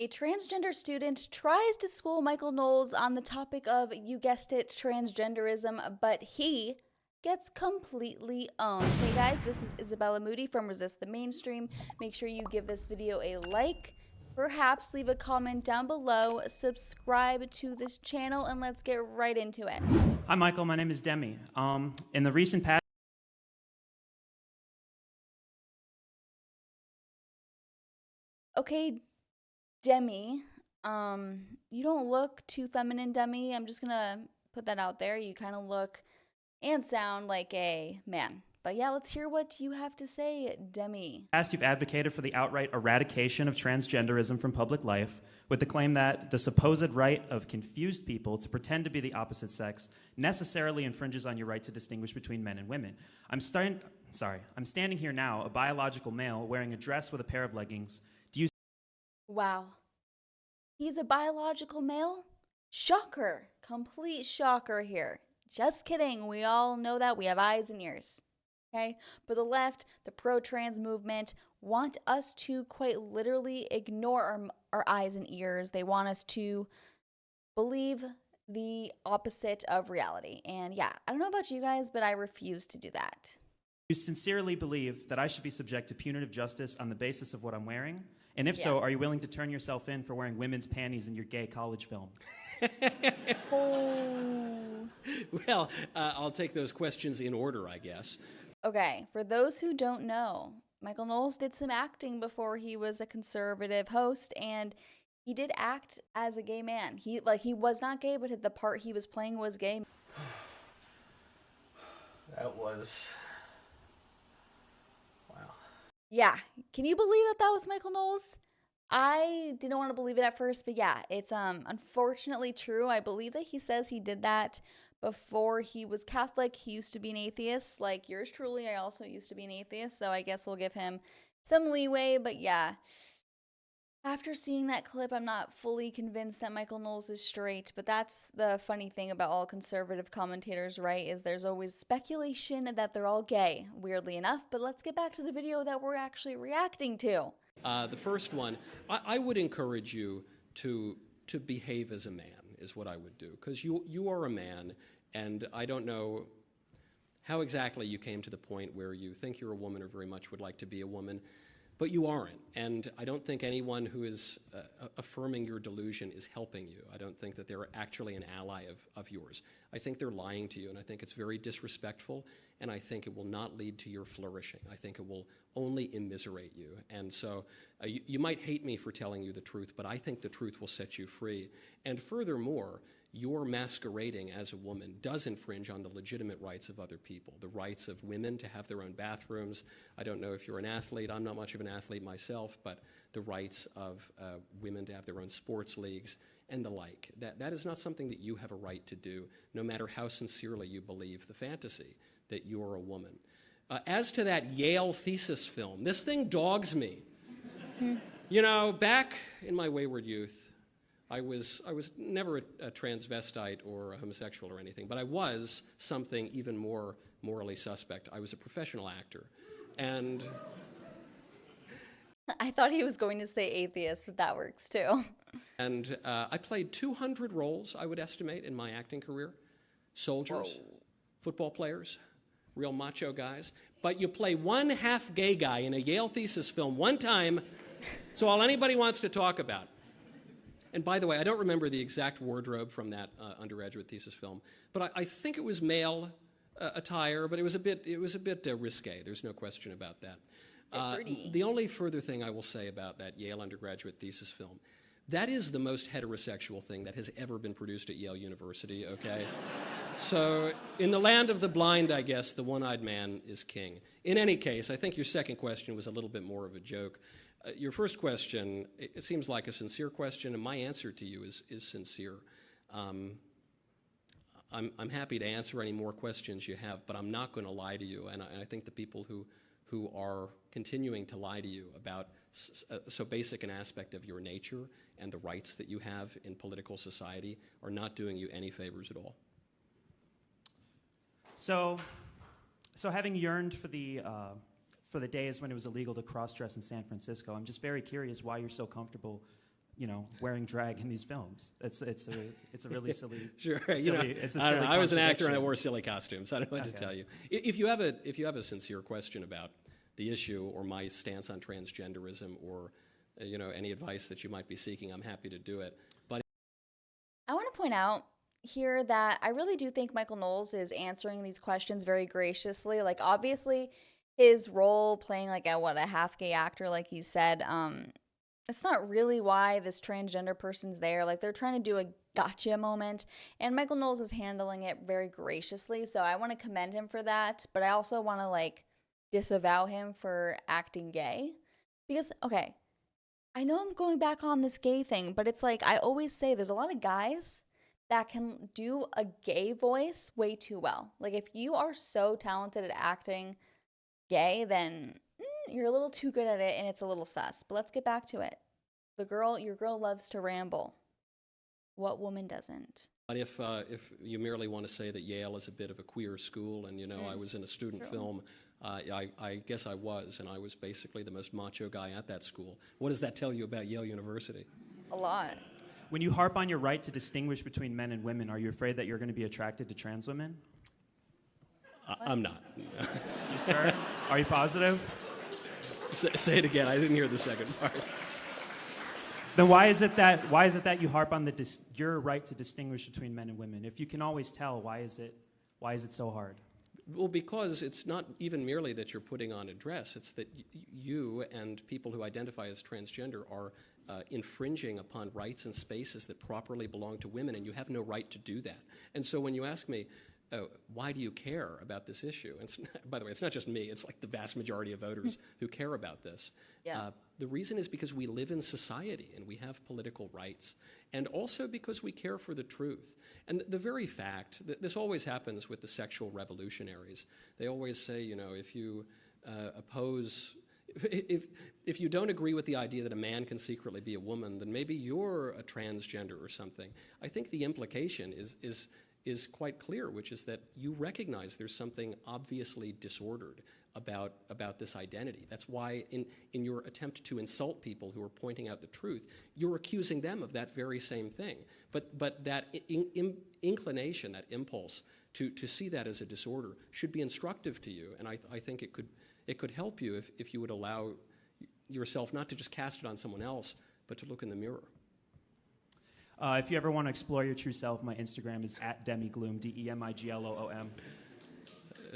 A transgender student tries to school Michael Knowles on the topic of, you guessed it, transgenderism, but he gets completely owned. Hey guys, this is Isabella Moody from Resist the Mainstream. Make sure you give this video a like, perhaps leave a comment down below, subscribe to this channel, and let's get right into it. Hi Michael, my name is Demi. In the recent past, Okay, Demi, you don't look too feminine, Demi. I'm just gonna put that out there. You kind of look and sound like a man. But yeah, let's hear what you have to say, Demi. you've advocated for the outright eradication of transgenderism from public life with the claim that the supposed right of confused people to pretend to be the opposite sex necessarily infringes on your right to distinguish between men and women. I'm standing here now, a biological male wearing a dress with a pair of leggings. Wow. He's a biological male? Shocker. Complete shocker here. Just kidding. We all know that. We have eyes and ears. Okay? But the left, the pro-trans movement, want us to quite literally ignore our eyes and ears. They want us to believe the opposite of reality. And yeah, I don't know about you guys, but I refuse to do that. You sincerely believe that I should be subject to punitive justice on the basis of what I'm wearing? And if so, are you willing to turn yourself in for wearing women's panties in your gay college film? Oh. Well, I'll take those questions in order, I guess. Okay, for those who don't know, Michael Knowles did some acting before he was a conservative host, and he did act as a gay man. He was not gay, but the part he was playing was gay. That was... wow. Yeah, can you believe that was Michael Knowles? I didn't want to believe it at first, but yeah, it's unfortunately true. I believe that he says he did that before he was Catholic. He used to be an atheist, like yours truly. I also used to be an atheist, so I guess we'll give him some leeway, but yeah. After seeing that clip, I'm not fully convinced that Michael Knowles is straight, but that's the funny thing about all conservative commentators, right, is there's always speculation that they're all gay, weirdly enough. But let's get back to the video that we're actually reacting to. The first one, I would encourage you to behave as a man, is what I would do, because you are a man, and I don't know how exactly you came to the point where you think you're a woman or very much would like to be a woman, but you aren't. And I don't think anyone who is affirming your delusion is helping you. I don't think that they're actually an ally of yours. I think they're lying to you, and I think it's very disrespectful, and I think it will not lead to your flourishing. I think it will only immiserate you. And so you might hate me for telling you the truth, but I think the truth will set you free. And furthermore, your masquerading as a woman does infringe on the legitimate rights of other people, the rights of women to have their own bathrooms. I don't know if you're an athlete. I'm not much of an athlete myself, but the rights of women to have their own sports leagues and the like. That is not something that you have a right to do, no matter how sincerely you believe the fantasy that you're a woman. As to that Yale thesis film, this thing dogs me. You know, back in my wayward youth, I was never a transvestite or a homosexual or anything, but I was something even more morally suspect. I was a professional actor, and... I thought he was going to say atheist, but that works too. And I played 200 roles, I would estimate, in my acting career. Soldiers, football players, real macho guys. But you play one half-gay guy in a Yale thesis film one time, it's all anybody wants to talk about. And by the way, I don't remember the exact wardrobe from that undergraduate thesis film, but I think it was male attire, but it was a bit risque. There's no question about that. The only further thing I will say about that Yale undergraduate thesis film, that is the most heterosexual thing that has ever been produced at Yale University, okay? So in the land of the blind, I guess, the one-eyed man is king. In any case, I think your second question was a little bit more of a joke. Your first question, it seems like a sincere question, and my answer to you is sincere. I'm happy to answer any more questions you have, but I'm not going to lie to you, and I think the people who are continuing to lie to you about so basic an aspect of your nature and the rights that you have in political society are not doing you any favors at all. So having yearned for the days when it was illegal to cross-dress in San Francisco, I'm just very curious why you're so comfortable wearing drag in these films. It's a really silly. Sure, silly, it's a I don't silly know. I was an actor and I contradiction. wore silly costumes. I don't know what to tell you. If you have a sincere question about the issue or my stance on transgenderism or any advice that you might be seeking, I'm happy to do it. But I want to point out here that I really do think Michael Knowles is answering these questions very graciously. Like, obviously, his role playing like a half gay actor, like he said, it's not really why this transgender person's there. Like, they're trying to do a gotcha moment, and Michael Knowles is handling it very graciously. So I want to commend him for that, but I also want to disavow him for acting gay, because okay, I know I'm going back on this gay thing, but it's like I always say, there's a lot of guys that can do a gay voice way too well. Like, if you are so talented at acting gay, then you're a little too good at it and it's a little sus. But let's get back to it. Your girl loves to ramble. What woman doesn't? But if you merely want to say that Yale is a bit of a queer school, and I was in a student film, I guess I was, and I was basically the most macho guy at that school. What does that tell you about Yale University? A lot. When you harp on your right to distinguish between men and women, are you afraid that you're going to be attracted to trans women? I'm not. You, sir? Are you positive? Say it again. I didn't hear the second part. Then why is it that you harp on your right to distinguish between men and women? If you can always tell, why is it so hard? Well, because it's not even merely that you're putting on a dress. It's that you and people who identify as transgender are infringing upon rights and spaces that properly belong to women, and you have no right to do that. And so when you ask me, why do you care about this issue? And by the way, it's not just me. It's like the vast majority of voters who care about this. Yeah. The reason is because we live in society and we have political rights, and also because we care for the truth. And the very fact that this always happens with the sexual revolutionaries. They always say, if you oppose... If you don't agree with the idea that a man can secretly be a woman, then maybe you're a transgender or something. I think the implication is quite clear, which is that you recognize there's something obviously disordered about this identity. That's why in your attempt to insult people who are pointing out the truth, you're accusing them of that very same thing. But that inclination, that impulse to see that as a disorder should be instructive to you, and I think it could help you if you would allow yourself not to just cast it on someone else, but to look in the mirror. If you ever want to explore your true self, my Instagram is @demigloom, DEMIGLOOM.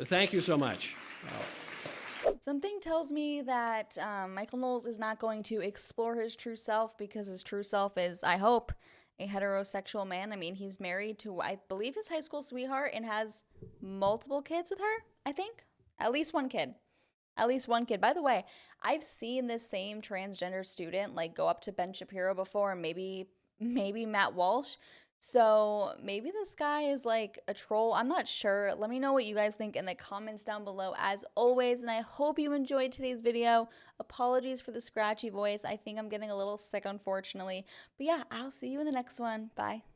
Thank you so much. Something tells me that Michael Knowles is not going to explore his true self, because his true self is, I hope, a heterosexual man. I mean, he's married to, I believe, his high school sweetheart and has multiple kids with her, I think. At least one kid. At least one kid. By the way, I've seen this same transgender student go up to Ben Shapiro before, and maybe Matt Walsh. So maybe this guy is a troll. I'm not sure. Let me know what you guys think in the comments down below, as always. And I hope you enjoyed today's video. Apologies for the scratchy voice. I think I'm getting a little sick, unfortunately. But yeah, I'll see you in the next one. Bye.